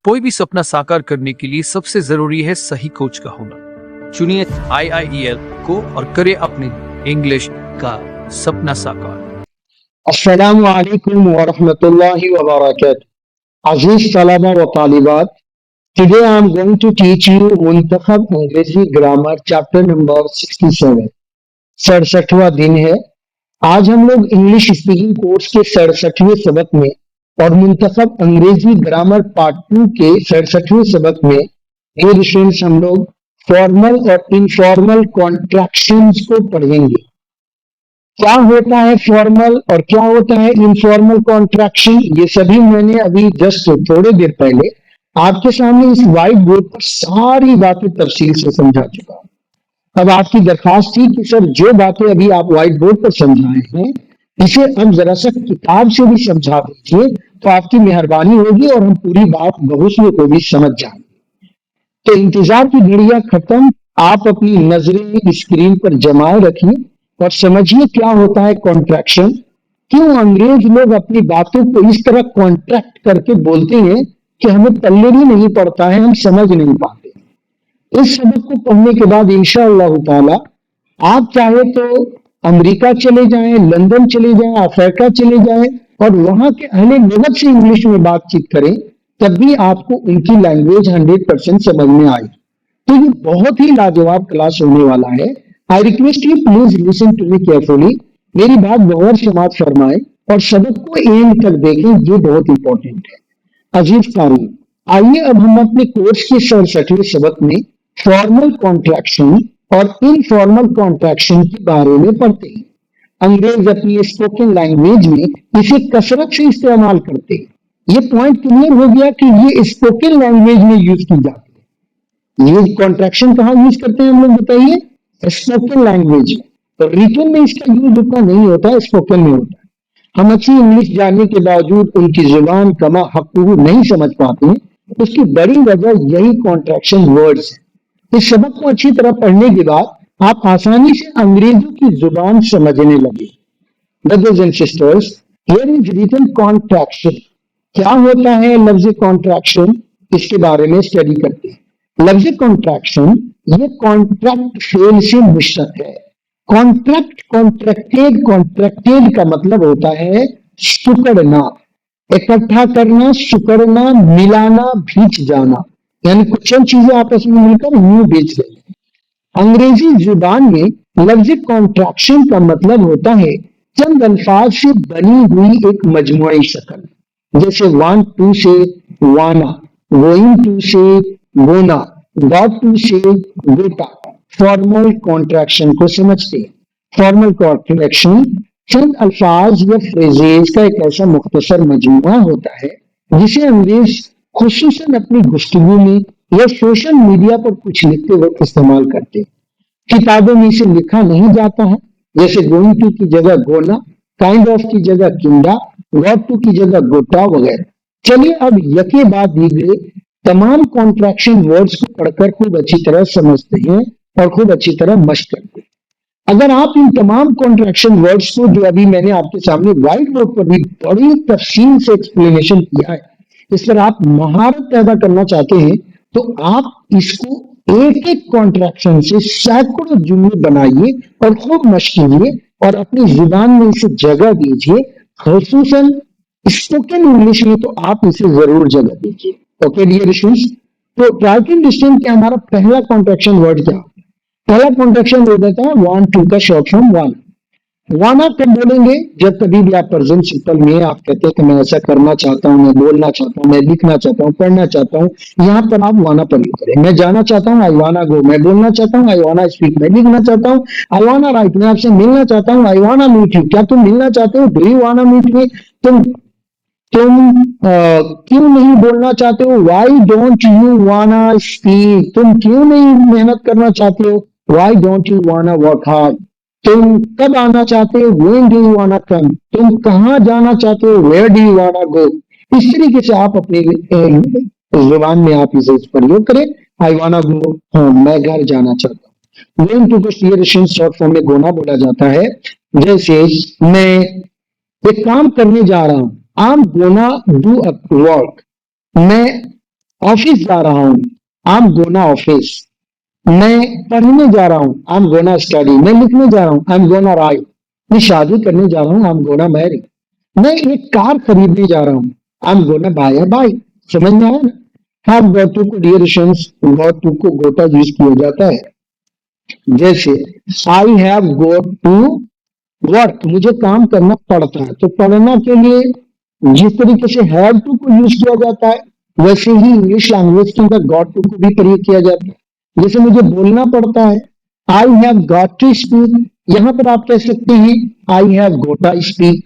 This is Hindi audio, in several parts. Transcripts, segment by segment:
कोई भी सपना साकार करने के लिए सबसे जरूरी है सही कोच का होना। चुनिए IIEL को और करे अपने इंग्लिश का सपना साकार। अस्सलामु अलैकुम व रहमतुल्लाहि व बरकातुहू। अजीज तलबा व तालिबात, today I am going to teach you मुंतखब अंग्रेजी ग्रामर चैप्टर नंबर 67। 67वां दिन है। आज हम लोग इंग्लिश स्पीकिंग कोर्स के 67वें सबक में और मुंतखब अंग्रेजी ग्रामर पार्ट 2 के 67वें सबक में ये स्टूडेंट्स हम लोग फॉर्मल और इनफॉर्मल कॉन्ट्रैक्शंस को पढ़ेंगे। क्या होता है फॉर्मल और क्या होता है इनफॉर्मल कॉन्ट्रैक्शन, ये सभी मैंने अभी जस्ट थोड़ी देर पहले आपके सामने इस व्हाइट बोर्ड पर सारी बातें तफसील से समझा चुका हूं। अब आपकी दरखास्त थी कि सर जो बातें अभी आप व्हाइट बोर्ड पर समझाए हैं इसे अब जरा सा किताब से भी समझा दीजिए तो आपकी मेहरबानी होगी और हम पूरी बात बहुस्न को भी समझ जाएंगे। तो इंतजार की घड़ियां खत्म, आप अपनी नजरें स्क्रीन पर जमाए रखिए और समझिए क्या होता है कॉन्ट्रैक्शन। क्यों अंग्रेज लोग अपनी बातों को इस तरह कॉन्ट्रैक्ट करके बोलते हैं कि हमें पल्ले भी नहीं पड़ता है, हम समझ नहीं पाते। इस सबक को पढ़ने के बाद इंशाअल्लाह ताला आप चाहे तो अमेरिका चले जाएं, लंदन चले जाएं, अफ्रीका चले जाएं और वहां के अहले लुगत से इंग्लिश में बातचीत करें, तब भी आपको उनकी लैंग्वेज 100% समझ में आएगी। तो ये बहुत ही लाजवाब क्लास होने वाला है। I request you please listen to me carefully. मेरी बात गौर समात फरमाए और सबक को एंड तक देखें, ये बहुत इंपॉर्टेंट है। अजीज तारीफ, आइए अब हम अपने कोर्स के 67वें सबक में फॉर्मल कॉन्ट्रैक्शन और इनफॉर्मल कॉन्ट्रैक्शन के बारे में पढ़ते हैं। अंग्रेज अपनी स्पोकन लैंग्वेज में इसे कसरत से इस्तेमाल करते हैं। ये पॉइंट क्लियर हो गया कि ये स्पोकन लैंग्वेज में यूज की जाती है। ये कॉन्ट्रैक्शन कहाँ यूज करते हैं हम लोग बताइए? स्पोकन लैंग्वेज में। तो रिटन में इसका यूज उतना नहीं होता, स्पोकन में होता है। हम अच्छी इंग्लिश जानने के बावजूद उनकी जुबान कमा हकूक़ नहीं समझ पाते, उसकी बड़ी वजह यही कॉन्ट्रैक्शन वर्ड्स है। इस सबक को अच्छी तरह पढ़ने के बाद आप आसानी से अंग्रेजों की जुबान समझने लगे। Brothers and sisters, here is written contraction. क्या होता है लफ्ज कॉन्ट्रैक्शन, इसके बारे में स्टडी करते हैं। लफ्ज कॉन्ट्रैक्शन ये कॉन्ट्रैक्ट फेल से मुश्तक है। कॉन्ट्रैक्ट, कॉन्ट्रैक्टेड, कॉन्ट्रैक्टेड का मतलब होता है सुकड़ना, इकट्ठा करना, सुकड़ना, मिलाना, भींच जाना, यानी कुछ चंद चीजें आपस में मिलकर यूं बेच गई। अंग्रेजी जुबान में लफ्ज कॉन्ट्रैक्शन का मतलब होता है चंद अल्फाज से बनी हुई एक मजमुई शक्ल, जैसे वांट टू से वाना, गोइंग टू से गोना, गॉट टू से गोटा। फॉर्मल कॉन्ट्रैक्शन को समझते हैं। फॉर्मल कॉन्ट्रैक्शन चंद अल्फाज या फ्रेजेस का एक ऐसा मुख्तसर मजमुआ होता है जिसे अंग्रेज खुसूसन अपनी गुफ्तगू में या सोशल मीडिया पर कुछ लिखते वक्त इस्तेमाल करते हैं। किताबों में इसे लिखा नहीं जाता है, जैसे गोइंग टू की जगह गोना, काइंड ऑफ की जगह किंडा, गॉट टू की जगह गोटा वगैरह। चलिए अब यके बाद दीजिए तमाम कॉन्ट्रैक्शन वर्ड्स को पढ़कर खूब अच्छी तरह समझते हैं और खूब अच्छी तरह मश्क करते हैं। अगर आप इन तमाम कॉन्ट्रैक्शन वर्ड्स को जो अभी मैंने आपके सामने व्हाइट बोर्ड पर भी बड़ी तफसील से एक्सप्लेनेशन किया है, इस पर आप महारत पैदा करना चाहते हैं तो आप इसको एक एक कॉन्ट्रैक्शन से सैकड़ों जुमले बनाइए और खूब मश्क कीजिए और अपनी जुबान में इसे जगह दीजिए। खुसूसन स्पोकन इंग्लिश में तो आप इसे जरूर जगह दीजिए। ओके डियर स्टूडेंट्स, तो ड्राइविंग डिस्टेंस के हमारा पहला कॉन्ट्रैक्शन वर्ड क्या? पहला कॉन्ट्रैक्शन वर्ड होता है वांट टू का शॉर्ट फॉर्म वाना। वाना कब बोलेंगे? जब कभी भी आप प्रेजेंट सिंपल में आप कहते हैं कि मैं ऐसा करना चाहता हूँ, मैं बोलना चाहता हूँ, मैं लिखना चाहता हूँ, पढ़ना चाहता हूँ, यहाँ पर आप वाना प्रयोग करें। मैं जाना चाहता हूँ, आई वाना गो। मैं बोलना चाहता हूँ, आई वाना स्पीक। मैं लिखना चाहता हूँ, आई वाना राइट। मैं आपसे मिलना चाहता हूँ, आई वाना मीट यू। क्या तुम मिलना चाहते हो? Do you wanna meet me? तुम क्यों नहीं बोलना चाहते हो? Why don't you wanna speak? तुम क्यों नहीं मेहनत करना चाहते हो? Why don't you wanna work hard? तुम कब आना चाहते हो? व्हेन डू यू वाना कम? तुम कहाँ जाना चाहते हो? वेयर डू यू वाना गो? इस तरीके से आप अपनी जुबान में आप इसे प्रयोग करें। आई वाना गो होम, मैं घर जाना चाहता हूँ। व्हेन टू को शॉर्ट फॉर्म में गोना बोला जाता है। जैसे मैं एक काम करने जा रहा हूँ, I am gonna do a work. मैं ऑफिस जा रहा हूं, आई एम गोना ऑफिस। मैं पढ़ने जा रहा हूं, आई एम गोना स्टडी। मैं लिखने जा रहा हूं, आई एम गोना राइट। मैं शादी करने जा रहा हूं, आई एम गोना मैरी। मैं एक कार खरीदने जा रहा हूं, I am gonna buy a bike. समझ में आया ना? हैव गॉट टू को डियरेशंस गॉट टू को गोटा यूज किया जाता है। जैसे I have got to work, मुझे काम करना पड़ता है। तो पढ़ना के लिए जिस तरीके से हैव टू को यूज किया जाता है, वैसे ही इंग्लिश लैंग्वेज के अंदर गॉट टू को भी प्रयोग किया जाता है। जैसे मुझे बोलना पड़ता है, I have got to speak. यहां पर आप कह सकते हैं आई हैव गोटा स्पीक।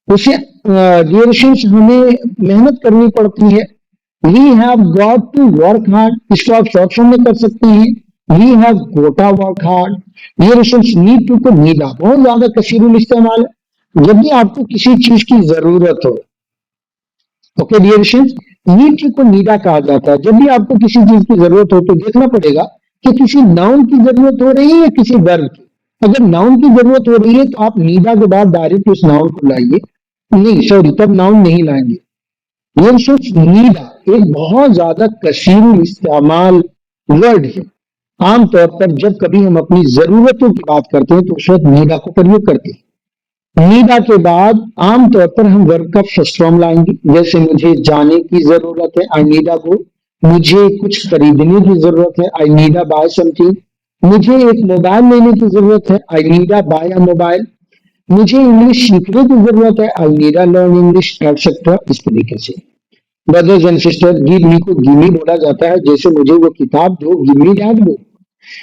उसे ड्यूरेशंस हमें मेहनत करनी पड़ती है, we have got to work hard. इसको आप शॉर्ट फॉर्म में कर सकते हैं, we have gotta work hard. ड्यूरेशंस नीड टू को नीड आ बहुत ज्यादा कसीरुल इस्तेमाल है। जब भी आपको किसी चीज की जरूरत हो, ओके ड्यूरेशंस नीड टू को नीडा कहा जाता है। जब भी आपको किसी चीज की जरूरत हो तो देखना पड़ेगा कि किसी नाउन की जरूरत हो रही है या किसी वर्ब की। अगर नाउन की जरूरत हो रही है तो आप नीडा के बाद डायरेक्ट उस नाउन को लाइए, नहीं सॉरी तब नाउन नहीं लाएंगे। ये सिर्फ नीडा एक बहुत ज्यादा कसीरुल इस्तेमाल वर्ड है। आमतौर पर जब कभी हम अपनी जरूरतों की बात करते हैं तो उस वक्त नीडा को प्रयोग करते हैं। नीडा के बाद आमतौर पर हम वर्ब का फर्स्ट फॉर्म लाएंगे। जैसे मुझे जाने की जरूरत है, आई नीडा गो। मुझे कुछ खरीदने की जरूरत है, आई नीडा बाय समथिंग। मुझे एक मोबाइल लेने की जरूरत है, आई नीडा बाय अ मोबाइल। मुझे इंग्लिश सीखने की जरूरत है, आई नीडा लर्न इंग्लिश एटसेट्रा। इस तरीके से brothers and sister, give me को गिमी बोला जाता है। जैसे मुझे वो किताब दो, give me that book.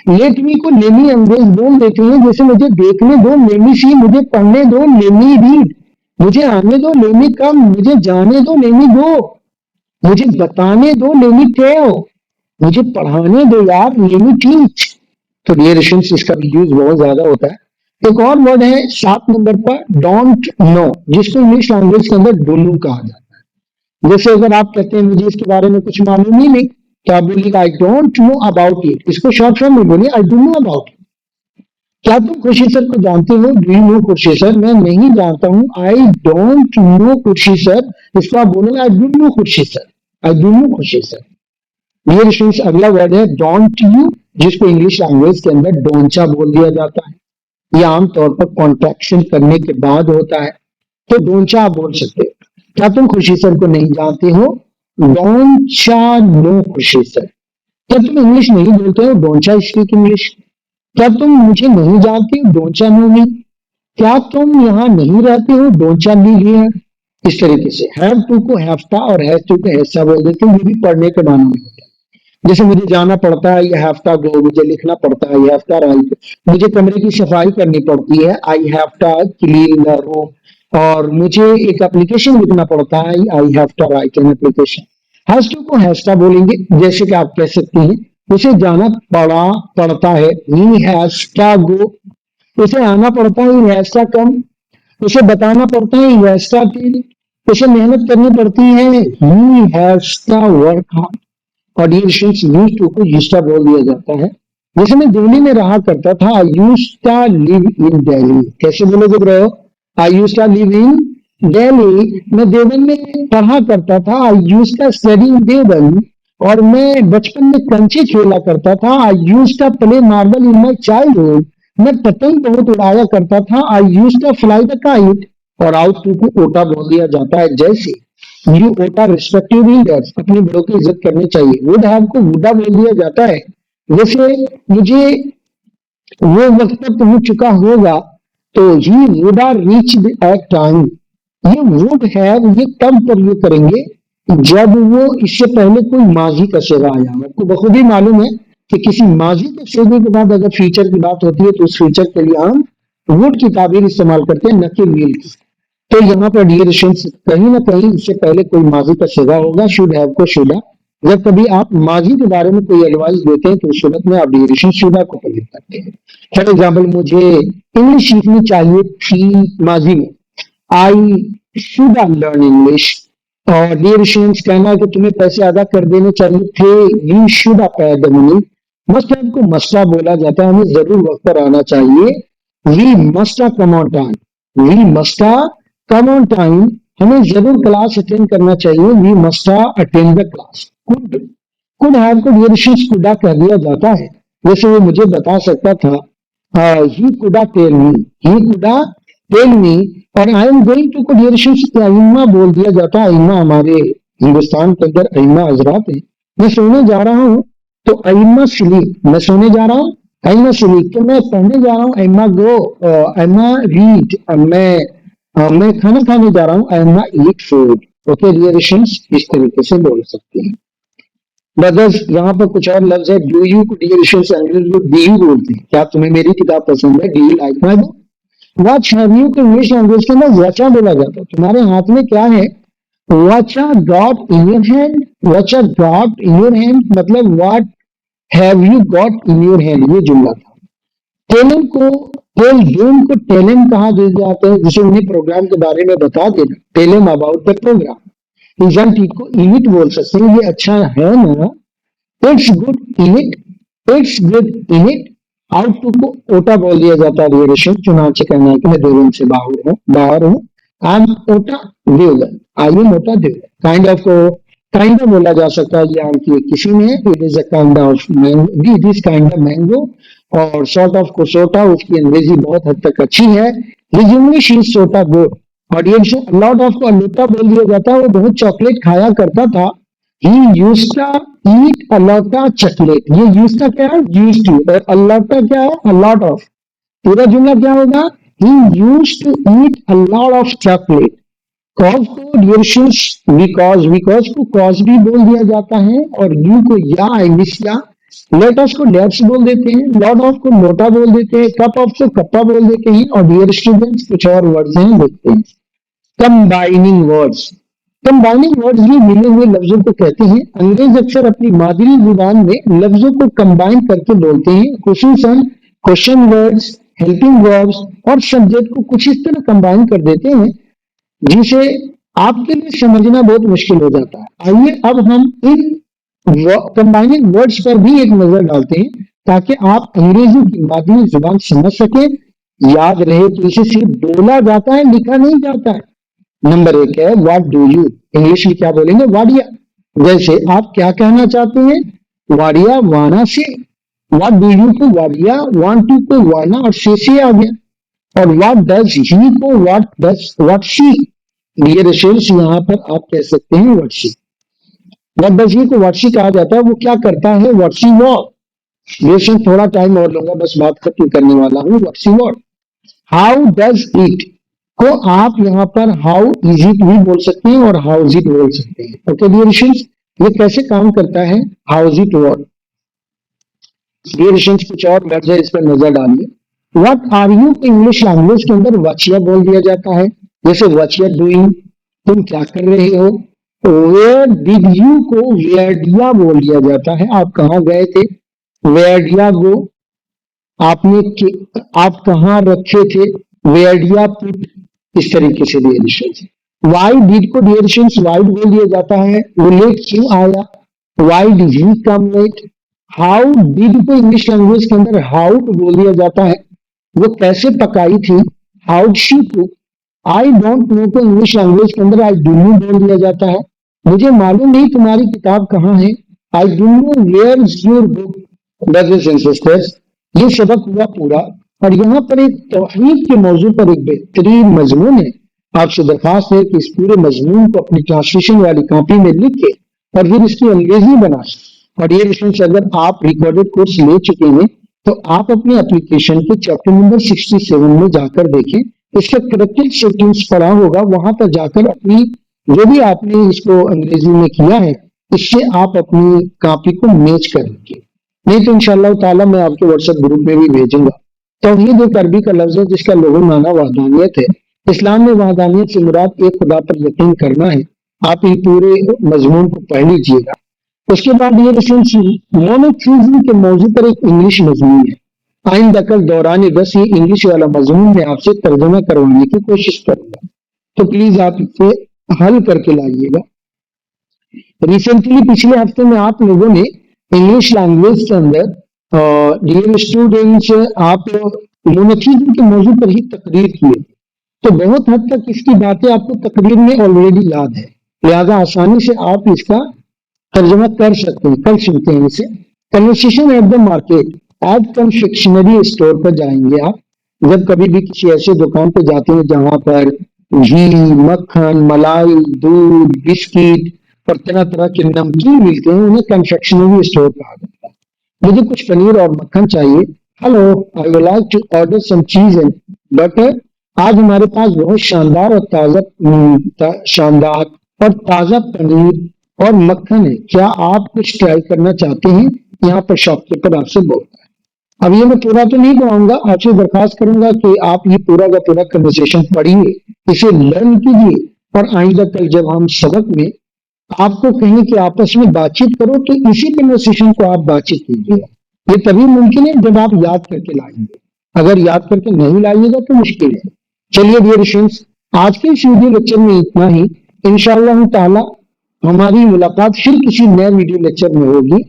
Let me को लेमी अंग्रेज बोल देते हैं। जैसे मुझे देखने दो, लेमी सी। मुझे पढ़ने दो, लेमी रीड। मुझे आने दो, लेमी कम। मुझे जाने दो, लेमी गो। मुझे बताने दो, लेमी टेल। मुझे पढ़ाने दो यार, लेमी टीच। तो डियरेशंस इसका भी यूज बहुत ज्यादा होता है। एक और वर्ड है 7 नंबर पर, डोंट नो, जिसको इंग्लिश लैंग्वेज के अंदर डोनू कहा जाता है। जैसे अगर आप कहते हैं मुझे इसके बारे में कुछ मालूम ही नहीं, तो आप बोलिए I don't know about it. इसको शॉर्ट फॉर्म में बोलिए I don't know about it. क्या तुम खुर्शी सर को जानते हो? Do you know Khurshi sir? मैं नहीं जानता हूं, I don't know Khurshi sir. इसको आप बोलोगे I don't know Khurshi sir, I don't know Khurshi sir. ये स्टूडेंट्स अगला वर्ड है डोंट यू, जिसको इंग्लिश लैंग्वेज के अंदर डोंचा बोल दिया जाता है। ये आमतौर पर कॉन्ट्रैक्शन करने के बाद होता है, तो डोंचा आप बोल सकते हो। क्या तुम खुर्शी सर को नहीं जानते हो? डोंचा नो खुर्शी सर। क्या तुम इंग्लिश नहीं बोलते हो? डोंचा स्पीक इंग्लिश। क्या तुम मुझे नहीं जानते हो? डोंचा नो मी। क्या तुम यहाँ नहीं रहते हो? डोंचा लिव हियर। इस तरीके से हैव टू को हैफ्टा और हैज टू को हैसा बोल देते हैं। ये भी पढ़ने के मानो में होता है। जैसे मुझे जाना पड़ता है, ये हैफ्टा गो। मुझे लिखना पड़ता है, ये हैफ्टा राइट। मुझे कमरे की सफाई करनी पड़ती है, I hafta clean the room. और मुझे एक एप्लीकेशन लिखना पड़ता है, I hafta write an application. Has to को हैस्टा बोलेंगे। जैसे कि आप कह सकते हैं उसे जाना पड़ता है, ही हैज टू गो। उसे आना पड़ता है, ही हैज टू कम। उसे बताना पड़ता है, ही हैज टू टेल। उसे मेहनत करनी पड़ती है, he has to work hard. और ये यूज टू को यूज्ड बोल दिया जाता है। जैसे मैं दिल्ली में रहा करता था, I used to live in Delhi. कैसे बोलोगे bro? I used to live in Delhi. मैं देवन में पढ़ा करता था, I used to study in Devan. और मैं बचपन में कंचे खेला करता था, I used to play marble in my childhood. मैं पतंग बहुत उड़ाया करता था, I used to fly the kite. और आउट टू को ओटा बोल दिया जाता है। जैसे यू ओटा रिस्पेक्टिव लीडर्स, अपने बड़ों की इज्जत करनी चाहिए। वुड हैव को वुडा बोल दिया जाता है। जैसे मुझे वो वक्त पर पहुंच चुका होगा, तो he would are reach at time. ये वुड हैव ये कब प्रयोग करेंगे? जब वो इससे पहले कोई माजी का सेवा आया। आपको बखूबी मालूम है कि किसी माजी के सेवे के बाद अगर फ्यूचर की बात होती है तो उस फ्यूचर के लिए हम वुड की ताबीर इस्तेमाल करते हैं, न कि विल की। तो यहाँ पर डियरेशन कहीं ना कहीं इससे पहले कोई माजी का सेवा होगा, शुड हैव को शुडा। जब कभी आप माजी के बारे में कोई एडवाइस देते हैं तो उस सूरत में आप डियरेशन शुडा को प्रयोग करते हैं। फॉर एग्जाम्पल, मुझे इंग्लिश सीखनी चाहिए थी माजी में, आई शुड लर्न इंग्लिश। और डियरेशन कहना है कि तुम्हें पैसे अदा कर देने चाहिए थे, you should pay the money. Must have को मस्ट बोला जाता है, हमें जरूर वक्त पर आना चाहिए। We must come on time, we must come on time. हमें जरूर क्लास अटेंड करना चाहिए, we must attend the class. Could have को डियरेशंस कुडा कह दिया जाता है। जैसे वो मुझे बता सकता था ही कुडा टेल मी, ही कुडा टेल मी, और आई एम गोइंग टू को डियरेशंस अइम्मा बोल दिया जाता है। अइम्मा हमारे हिंदुस्तान के अंदर अइम्मा हजरात है। मैं सोने जा रहा हूँ तो अइम्मा स्लीप, मैं सोने जा रहा हूँ अइम्मा स्लीप, तो मैं पढ़ने जा रहा हूँ अइम्मा गो, अइम्मा रीड, मैं खाना खाने जा रहा हूँ अइम्मा ईट फूड। ओके, डियरेशंस इस तरीके से बोल सकते हैं। ब्रदर्स, यहाँ पर कुछ और लफ्ज है। डू यू को डियरेशंस अंग्रेजी में डू यू बोलते हैं। क्या तुम्हें मेरी किताब पसंद है? Do you like my book? Watch have you को इंग्लिश लैंग्वेज के अंदर वचा बोला जाता है। तुम्हारे हाथ में क्या है? Whatcha got in your hand. Whatcha got in your hand मतलब what have you got in your hand, ये जुमला था। टेलन को टेल गेम को टेलन कहा जाता है, जिसे उन्हें प्रोग्राम के बारे में बता देना। Tell him about the programme. Example को इन इट बोल सकते हैं, ये अच्छा है ना। It's good in it, it's good in it. Ought to को ओटा बोल दिया जाता है। डियूरेशन चुनाव से कहना है कि मैं 2 दिन से बाहर हूँ। आई एम ओटा देवगन, आई एम ओटा देवगन। काइंड ऑफ को काइंड ऑफ बोला जा सकता है, ये आम की किसी में है। It is a kind of mango, it is kind of mango. और सॉर्ट ऑफ को सोटा, उसकी अंग्रेजी बहुत हद तक अच्छी है। His English is sorta good. और ये लॉट ऑफ को अलोटा बोल दिया जाता है, वो बहुत चॉकलेट खाया करता था। He used to eat a lot of chocolate। ये used to क्या है? Used to। और a lot of क्या है? A lot of। पूरा जुमला क्या होगा? He used to eat a lot of chocolate। cause को डियरेशंस because को cause भी बोल दिया जाता है, और you को या इंग्लिश या। let us को लेट्स बोल देते हैं, lot of को लोटा बोल देते हैं, cup of को कप्पा बोल देते हैं। और डियर स्टूडेंट्स, कुछ और वर्ड्स हैं, देखते हैं। Combining words. कंबाइनिंग वर्ड्स भी मिले हुए लफ्जों को कहते हैं। अंग्रेज अक्सर अपनी मादरी जुबान में लफ्जों को कंबाइन करके बोलते हैं। खुसूसन क्वेश्चन वर्ड्स, हेल्पिंग वर्ब्स और सब्जेक्ट को कुछ इस तरह कंबाइन कर देते हैं जिसे आपके लिए समझना बहुत मुश्किल हो जाता है। आइए अब हम इन कंबाइनिंग वर्ड्स पर भी एक नजर डालते हैं, ताकि आप अंग्रेजी की मादरी जुबान समझ सके। याद रहे कि इसे सिर्फ बोला जाता है, लिखा नहीं जाता है। नंबर 1 है व्हाट डू यू। इंग्लिश में क्या बोलेंगे? वाडिया। जैसे आप क्या कहना चाहते हैं? वाडिया वाना से। व्हाट डू यू को वाडिया, वांट टू को वाना और से आ गया। और व्हाट डज ही को व्हाट शी। डियर स्टूडेंट्स, यहाँ पर आप कह सकते हैं what she. What does he को व्हाट शी कहा जाता है, वो क्या करता है? What she what. ये थोड़ा टाइम और लूंगा, बस बात खत्म करने वाला हूँ। What she what. How does it को आप यहाँ पर हाउ इज इट भी बोल सकते हैं और हाउ इज इट बोल सकते हैं। ओके डियरेशंस, ये कैसे काम करता है? How is it work. डियरेशंस, कुछ और वर्ड्स है, इस पर नजर डालिए। What are you English language के अंदर वचिया बोल दिया जाता है। जैसे वचिया डूइंग, तुम क्या कर रहे हो। वेयर डिड यू को वेयर डिया बोल दिया जाता है, आप कहाँ गए थे। वेयर डिया गो, आप कहाँ रखे थे। वेयर डिया पुट। इस तरीके से डियरेशंस। वाई डिड को डियरेशंस वाई बोल दिया जाता है, वो लेट क्यों आया। Why did he come late. How did को इंग्लिश लैंग्वेज के अंदर हाउ बोल दिया जाता है, वो कैसे पकाई थी। How she cook. I don't no को इंग्लिश लैंग्वेज के अंदर आई डू नो बोल दिया जाता है, मुझे मालूम नहीं तुम्हारी किताब कहाँ है। I do know where is your book. Brothers and sisters, ये सबक हुआ पूरा। और यहाँ पर एक तौहीद के मौजू पर एक बेहतरीन मजमून है। आपसे दरखास्त है कि इस पूरे मजमून को अपनी ट्रांसलेशन वाली कॉपी में लिख के और फिर इसकी अंग्रेजी बनाए। और ये रिसर्च अगर आप रिकॉर्डेड कोर्स ले चुके हैं तो आप अपने एप्लीकेशन के चैप्टर नंबर 67 में जाकर देखें। इसका करेक्टेड सेटिंग्स पढ़ा होगा, वहां पर जाकर अपनी जो भी आपने इसको अंग्रेजी में किया है, इससे आप अपनी कॉपी को मैच कर लीजिए। नहीं तो इंशाअल्लाह ताला मैं आपके व्हाट्सएप ग्रुप में भी भेजूंगा। तौहीद एक अरबी का लफ्ज है जिसका लुग़वी माना वहदानियत है। इस्लाम में वहदानियत से मुराद एक खुदा पर यकीन करना है। आप ये पूरे मजमून को पढ़ लीजिएगा। उसके बाद ये मोनोथीज्म के मौजू पर एक इंग्लिश मजमून है। आइंदा कल दौरान बस ये इंग्लिश वाला मजमून मैं आपसे तर्जुमा करवाने की कोशिश करूंगा, तो प्लीज आप इसे हल करके लाइएगा। रिसेंटली पिछले हफ्ते में आप लोगों ने इंग्लिश लैंग्वेज के अंदर डियर स्टूडेंट्स आप मोनोथीज्म के मौजू पर ही तकरीर किए, तो बहुत हद तक इसकी बातें आपको तकरीर में ऑलरेडी याद है, लिहाजा आसानी से आप इसका तर्जुमा कर सकते हैं। कल सुनते हैं इसे। Conversation at the market, at confectionery store पर जाएंगे आप। जब कभी भी किसी ऐसे दुकान पर जाते हैं जहां पर घी, मक्खन, मलाई, दूध, बिस्किट और तरह तरह के नमकीन मिलते हैं, उन्हें कन्फेक्शनरी स्टोर कहा जाता है। मुझे कुछ पनीर और मक्खन चाहिए। Hello, I would like to order some cheese and butter. आज हमारे पास बहुत शानदार और शानदार और ताजा पनीर और मक्खन है। क्या आप कुछ ट्राई करना चाहते हैं? यहाँ पर शॉपकीपर आपसे बोलता है। अब ये मैं पूरा तो नहीं पढ़ाऊंगा, आपसे दरखास्त करूंगा कि आप ये पूरा का पूरा कन्वर्सेशन पढ़िए, इसे लर्न कीजिए और आइंदा कल जब हम सबक में आपको कहें कि आपस में बातचीत करो तो इसी कन्वर्सेशन को आप बातचीत कीजिए। ये तभी मुमकिन है जब आप याद करके लाएंगे। अगर याद करके नहीं लाइएगा तो मुश्किल है। चलिए डियर स्टूडेंट्स, आज के इस वीडियो लेक्चर में इतना ही। इंशाअल्लाह ताला हमारी मुलाकात फिर किसी नए वीडियो लेक्चर में होगी।